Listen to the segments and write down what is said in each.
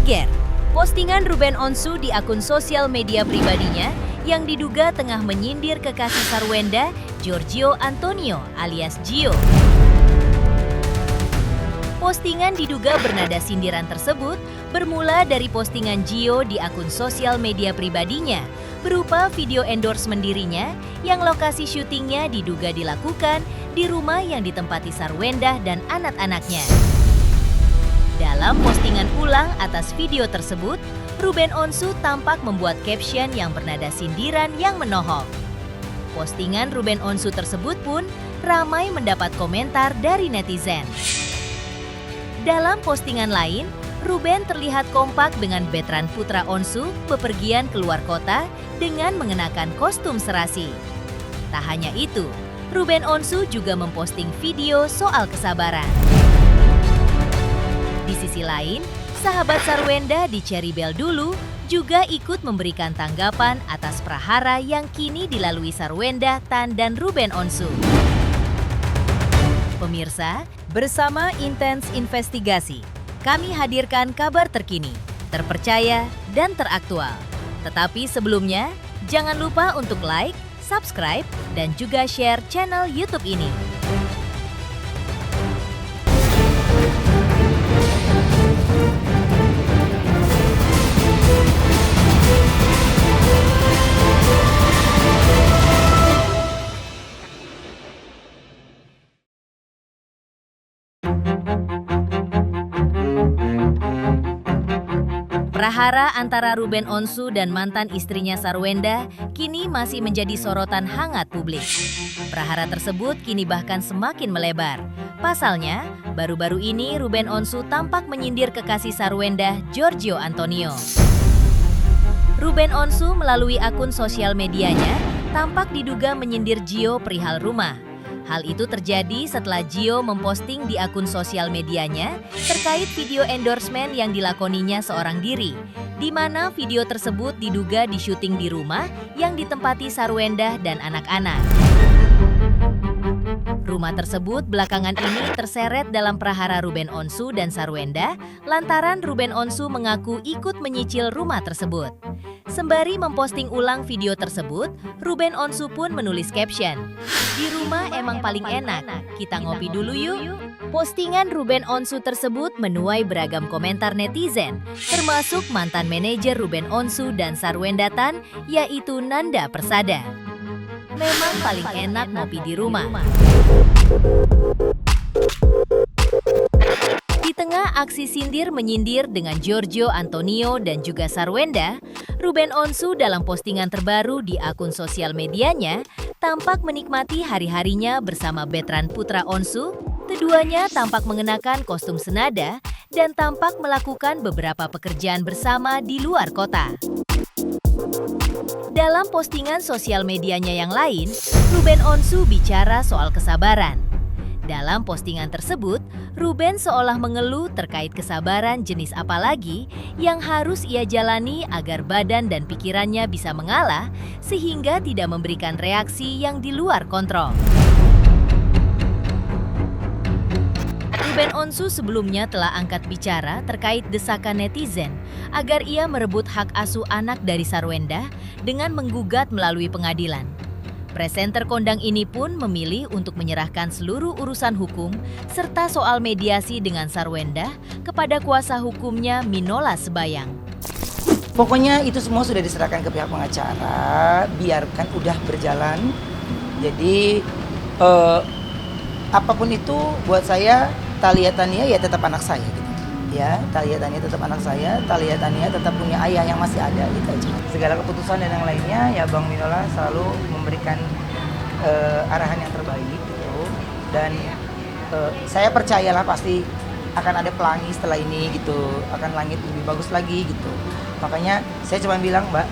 geger. Postingan Ruben Onsu di akun sosial media pribadinya yang diduga tengah menyindir kekasih Sarwenda, Giorgio Antonio alias Gio. Postingan diduga bernada sindiran tersebut bermula dari postingan Gio di akun sosial media pribadinya berupa video endorsement dirinya yang lokasi syutingnya diduga dilakukan di rumah yang ditempati Sarwenda dan anak-anaknya. Dalam postingan ulang atas video tersebut, Ruben Onsu tampak membuat caption yang bernada sindiran yang menohok. Postingan Ruben Onsu tersebut pun ramai mendapat komentar dari netizen. Dalam postingan lain, Ruben terlihat kompak dengan Betran Putra Onsu bepergian keluar kota dengan mengenakan kostum serasi. Tak hanya itu, Ruben Onsu juga memposting video soal kesabaran. Di sisi lain, sahabat Sarwenda di Cherry Belle dulu juga ikut memberikan tanggapan atas prahara yang kini dilalui Sarwenda, Tan, dan Ruben Onsu. Pemirsa, bersama Intens Investigasi, kami hadirkan kabar terkini, terpercaya, dan teraktual. Tetapi sebelumnya, jangan lupa untuk like, subscribe, dan juga share channel YouTube ini. Prahara antara Ruben Onsu dan mantan istrinya Sarwenda kini masih menjadi sorotan hangat publik. Prahara tersebut kini bahkan semakin melebar. Pasalnya, baru-baru ini Ruben Onsu tampak menyindir kekasih Sarwenda, Giorgio Antonio. Ruben Onsu melalui akun sosial medianya tampak diduga menyindir Gio perihal rumah. Hal itu terjadi setelah Gio memposting di akun sosial medianya terkait video endorsement yang dilakoninya seorang diri, di mana video tersebut diduga disyuting di rumah yang ditempati Sarwenda dan anak-anak. Rumah tersebut belakangan ini terseret dalam prahara Ruben Onsu dan Sarwenda lantaran Ruben Onsu mengaku ikut menyicil rumah tersebut. Sembari memposting ulang video tersebut, Ruben Onsu pun menulis caption, "Di rumah emang paling enak, kita ngopi dulu yuk." Postingan Ruben Onsu tersebut menuai beragam komentar netizen, termasuk mantan manajer Ruben Onsu dan Sarwenda Tan, yaitu Nanda Persada. Memang paling enak ngopi di rumah. Di tengah aksi sindir menyindir dengan Giorgio Antonio dan juga Sarwenda, Ruben Onsu dalam postingan terbaru di akun sosial medianya tampak menikmati hari-harinya bersama Betran Putra Onsu. Keduanya tampak mengenakan kostum senada dan tampak melakukan beberapa pekerjaan bersama di luar kota. Dalam postingan sosial medianya yang lain, Ruben Onsu bicara soal kesabaran. Dalam postingan tersebut, Ruben seolah mengeluh terkait kesabaran jenis apa lagi yang harus ia jalani agar badan dan pikirannya bisa mengalah sehingga tidak memberikan reaksi yang di luar kontrol. Ruben Onsu sebelumnya telah angkat bicara terkait desakan netizen agar ia merebut hak asuh anak dari Sarwenda dengan menggugat melalui pengadilan. Presenter kondang ini pun memilih untuk menyerahkan seluruh urusan hukum serta soal mediasi dengan Sarwenda kepada kuasa hukumnya Minola Sebayang. Pokoknya itu semua sudah diserahkan ke pihak pengacara, biarkan udah berjalan. Jadi apapun itu buat saya Thalia Tania ya tetap anak saya gitu. Ya, Thalia Tania tetap anak saya, Thalia Tania tetap punya ayah yang masih ada gitu aja. Segala keputusan dan yang lainnya ya Bang Minola selalu memberikan arahan yang terbaik gitu. Dan saya percayalah pasti akan ada pelangi setelah ini gitu, akan langit lebih bagus lagi gitu. Makanya saya cuma bilang, Mbak,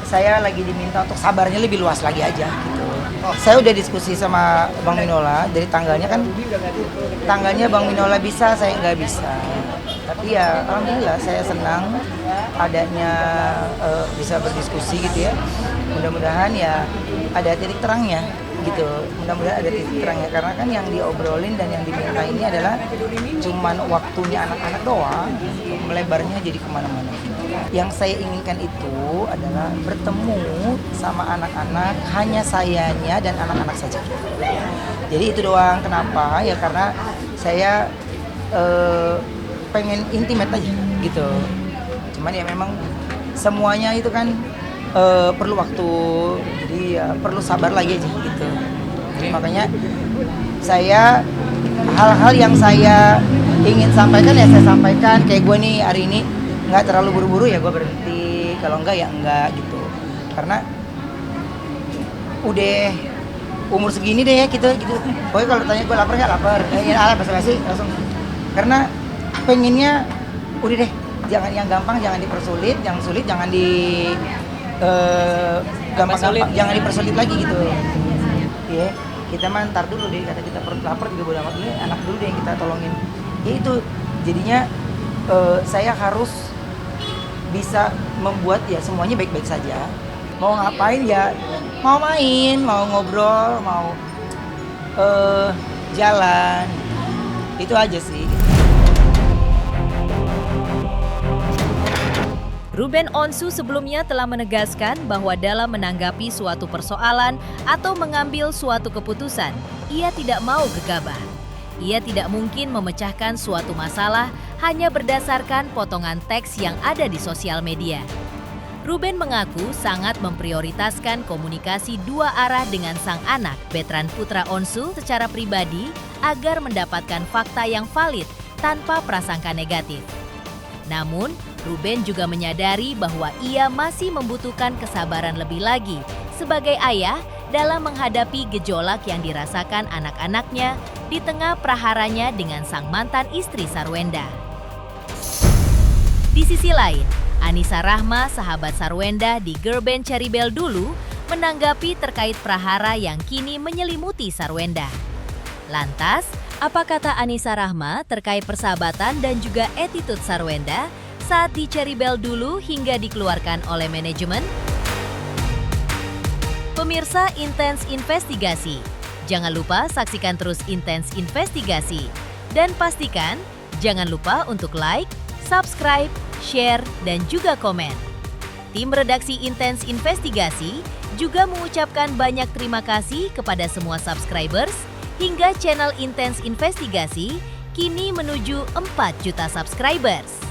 saya lagi diminta untuk sabarnya lebih luas lagi aja gitu. Saya udah diskusi sama Bang Minola, dari tanggalnya Bang Minola bisa, saya nggak bisa. Tapi ya alhamdulillah saya senang adanya bisa berdiskusi gitu ya. Mudah-mudahan ya ada titik terangnya gitu. Mudah-mudahan ada titik terangnya karena kan yang diobrolin dan yang diminta ini adalah cuman waktunya anak-anak doang, melebarnya jadi kemana-mana. Yang saya inginkan itu adalah bertemu sama anak-anak, hanya sayanya dan anak-anak saja. Jadi itu doang. Kenapa? Ya karena saya pengen intimate aja gitu. Cuman ya memang semuanya itu kan perlu waktu, jadi ya perlu sabar lagi aja gitu. Jadi makanya saya hal-hal yang saya ingin sampaikan ya saya sampaikan. Kayak gue nih hari ini nggak terlalu buru-buru ya gue berhenti, kalau enggak ya enggak gitu. Karena udah umur segini deh ya gitu. Pokoknya kalau tanya gue lapar nggak lapar, ya basa-basi langsung. Karena pengennya udah deh, jangan yang gampang, jangan dipersulit, yang sulit jangan gampang-gampang, jangan dipersulit lagi gitu. Ya, kita mah ntar dulu deh, kata kita perut lapar juga bodo amat, ini anak dulu deh yang kita tolongin. Ya itu, jadinya saya harus bisa membuat ya semuanya baik-baik saja. Mau ngapain ya, mau main, mau ngobrol, mau jalan, itu aja sih. Ruben Onsu sebelumnya telah menegaskan bahwa dalam menanggapi suatu persoalan atau mengambil suatu keputusan, ia tidak mau gegabah. Ia tidak mungkin memecahkan suatu masalah hanya berdasarkan potongan teks yang ada di sosial media. Ruben mengaku sangat memprioritaskan komunikasi dua arah dengan sang anak, Betran Putra Onsu, secara pribadi agar mendapatkan fakta yang valid tanpa prasangka negatif. Namun, Ruben juga menyadari bahwa ia masih membutuhkan kesabaran lebih lagi sebagai ayah dalam menghadapi gejolak yang dirasakan anak-anaknya di tengah praharanya dengan sang mantan istri Sarwenda. Di sisi lain, Anissa Rahma, sahabat Sarwenda di girl band Cherrybelle dulu, menanggapi terkait prahara yang kini menyelimuti Sarwenda. Lantas, apa kata Anissa Rahma terkait persahabatan dan juga attitude Sarwenda saat di Cherrybelle dulu hingga dikeluarkan oleh manajemen? Pemirsa Intens Investigasi, jangan lupa saksikan terus Intens Investigasi. Dan pastikan jangan lupa untuk like, subscribe, share, dan juga komen. Tim redaksi Intens Investigasi juga mengucapkan banyak terima kasih kepada semua subscribers hingga channel Intens Investigasi kini menuju 4 juta subscribers.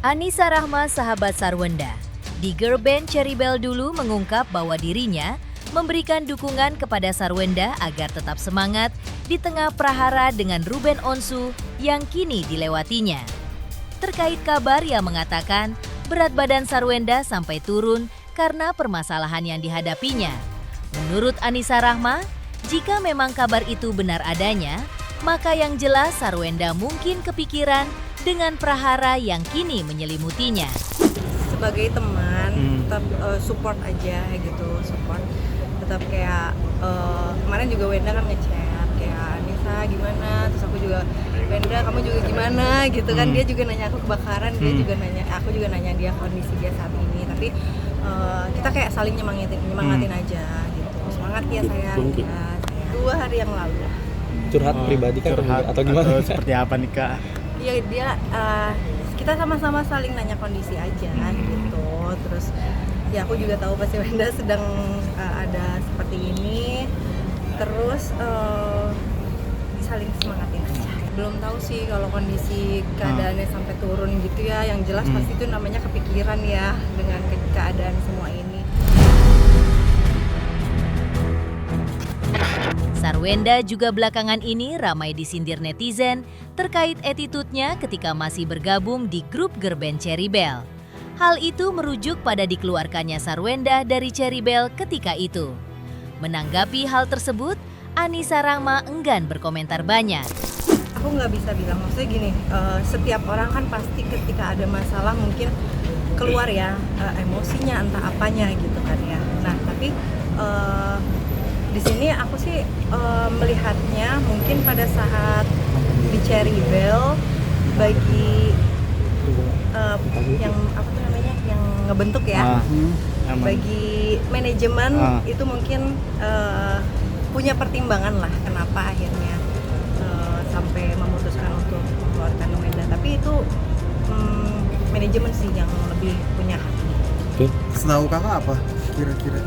Anissa Rahma, sahabat Sarwenda, di girl band Cherrybelle dulu mengungkap bahwa dirinya memberikan dukungan kepada Sarwenda agar tetap semangat di tengah prahara dengan Ruben Onsu yang kini dilewatinya. Terkait kabar yang mengatakan berat badan Sarwenda sampai turun karena permasalahan yang dihadapinya. Menurut Anissa Rahma, jika memang kabar itu benar adanya, maka yang jelas Sarwenda mungkin kepikiran dengan prahara yang kini menyelimutinya. Sebagai teman, tetap support aja gitu, support. Tetap kayak kemarin juga Wenda kan ngechat kayak Anissa gimana, terus aku juga Wenda kamu juga gimana gitu kan. Dia juga nanya aku kebakaran, dia juga nanya, aku juga nanya dia kondisi dia saat ini. Tapi kita kayak saling nyemangatin aja gitu. Semangat ya sayang. Ya, 2 hari yang lalu. Curhat pribadi kan atau gimana? Atau seperti apa nih Kak? Iya dia kita sama-sama saling nanya kondisi aja gitu. Terus ya aku juga tahu pasti Wenda sedang ada seperti ini. Terus saling semangatin aja. Belum tahu sih kalau kondisi keadaannya sampai turun gitu ya. Yang jelas pasti itu namanya kepikiran ya dengan keadaan semua ini. Sarwenda juga belakangan ini ramai disindir netizen terkait attitude-nya ketika masih bergabung di grup girl band Cherrybelle. Hal itu merujuk pada dikeluarkannya Sarwenda dari Cherrybelle ketika itu. Menanggapi hal tersebut, Anissa Rahma enggan berkomentar banyak. Aku nggak bisa bilang, maksudnya gini, setiap orang kan pasti ketika ada masalah mungkin keluar ya emosinya entah apanya gitu kan ya. Nah tapi di sini aku sih melihatnya mungkin pada saat di Cherry Bell bagi yang apa tuh namanya yang ngebentuk ya, bagi manajemen itu mungkin punya pertimbangan lah kenapa akhirnya sampai memutuskan untuk mengeluarkan Wenda. Tapi itu manajemen sih yang lebih punya hak. Setahu kakak apa kira-kira?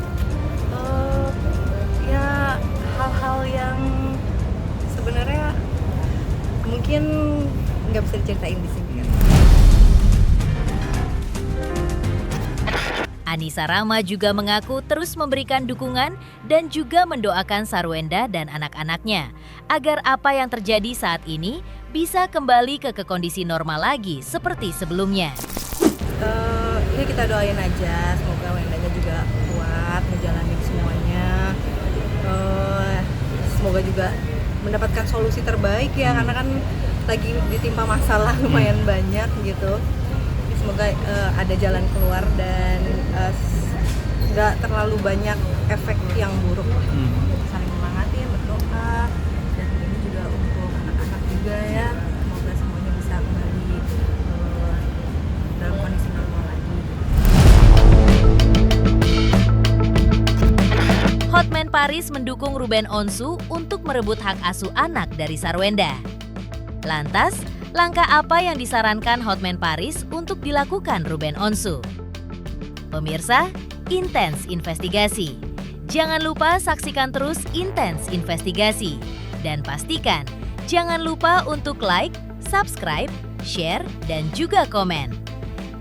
Ya hal-hal yang sebenarnya mungkin nggak bisa diceritain di sini kan. Anissa Rama juga mengaku terus memberikan dukungan dan juga mendoakan Sarwenda dan anak-anaknya agar apa yang terjadi saat ini bisa kembali ke kondisi normal lagi seperti sebelumnya. Ya kita doain aja, semoga Wendanya juga kuat menjalani semuanya. Semoga juga mendapatkan solusi terbaik ya, karena kan lagi ditimpa masalah lumayan banyak gitu. Semoga ada jalan keluar dan nggak terlalu banyak efek yang buruk lah. Saling menyemangati, berdoa, dan ini juga untuk anak-anak juga ya. Semoga semuanya bisa kembali dalam kondisi normal lagi. Hotman Paris mendukung Ruben Onsu untuk merebut hak asuh anak dari Sarwenda. Lantas, langkah apa yang disarankan Hotman Paris untuk dilakukan Ruben Onsu? Pemirsa, Intens Investigasi. Jangan lupa saksikan terus Intens Investigasi. Dan pastikan, jangan lupa untuk like, subscribe, share, dan juga komen.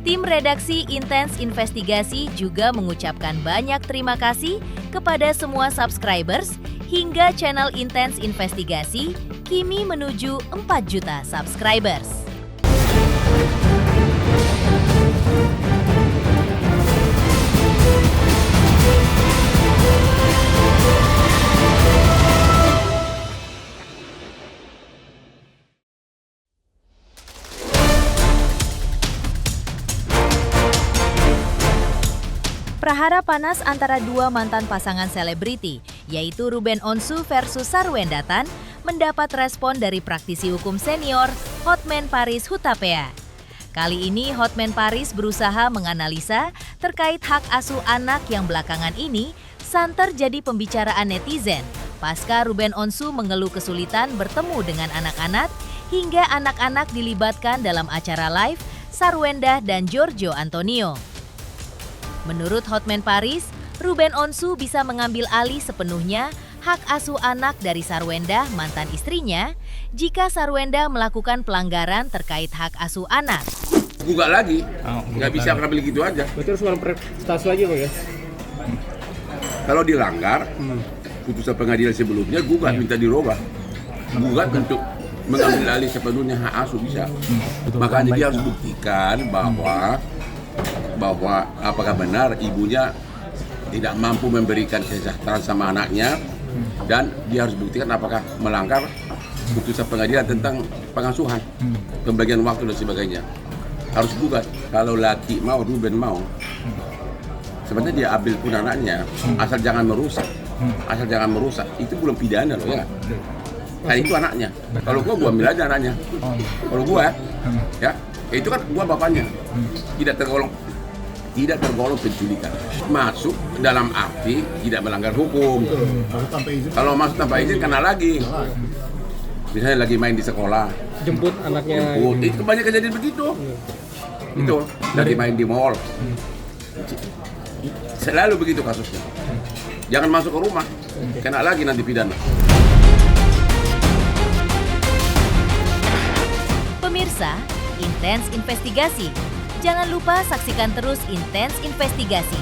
Tim redaksi Intens Investigasi juga mengucapkan banyak terima kasih kepada semua subscribers hingga channel Intens Investigasi kini menuju 4 juta subscribers. Prahara panas antara dua mantan pasangan selebriti, yaitu Ruben Onsu versus Sarwenda Tan, mendapat respon dari praktisi hukum senior Hotman Paris Hutapea. Kali ini Hotman Paris berusaha menganalisa terkait hak asuh anak yang belakangan ini santer jadi pembicaraan netizen pasca Ruben Onsu mengeluh kesulitan bertemu dengan anak-anak hingga anak-anak dilibatkan dalam acara live Sarwenda dan Giorgio Antonio. Menurut Hotman Paris, Ruben Onsu bisa mengambil alih sepenuhnya hak asuh anak dari Sarwenda, mantan istrinya, jika Sarwenda melakukan pelanggaran terkait hak asuh anak. Gugat lagi, nggak bisa ngambil gitu aja. Berarti harus ngeluarin prestasi lagi kok ya? Kalau dilanggar, putusan pengadilan sebelumnya gugat minta dirubah. Gugat untuk mengambil alih sepenuhnya hak asuh bisa. Makanya dia harus buktikan bahwa apakah benar ibunya tidak mampu memberikan kesejahteraan sama anaknya, dan dia harus buktikan apakah melanggar putusan pengadilan tentang pengasuhan, pembagian waktu dan sebagainya. Harus gugat. Kalau laki mau, Ruben mau, sebenarnya dia ambil pun anaknya, asal jangan merusak. Itu belum pidana loh ya. Nah itu anaknya. Kalau gua ambil aja anaknya. Kalau gua ya itu kan gua bapaknya. Tidak tergolong penculikan. Masuk dalam arti tidak melanggar hukum. Kalau masuk tanpa izin kena lagi. Misalnya lagi main di sekolah, Jemput anaknya. itu banyak kejadian begitu. Itu lagi main di mall. Selalu begitu kasusnya. Jangan masuk ke rumah, kena lagi nanti pidana. Pemirsa, Intens Investigasi. Jangan lupa saksikan terus Intens Investigasi.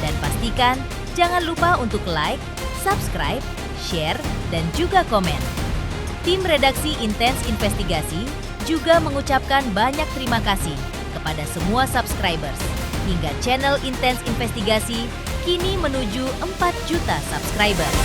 Dan pastikan jangan lupa untuk like, subscribe, share, dan juga komen. Tim redaksi Intens Investigasi juga mengucapkan banyak terima kasih kepada semua subscribers hingga channel Intens Investigasi kini menuju 4 juta subscribers.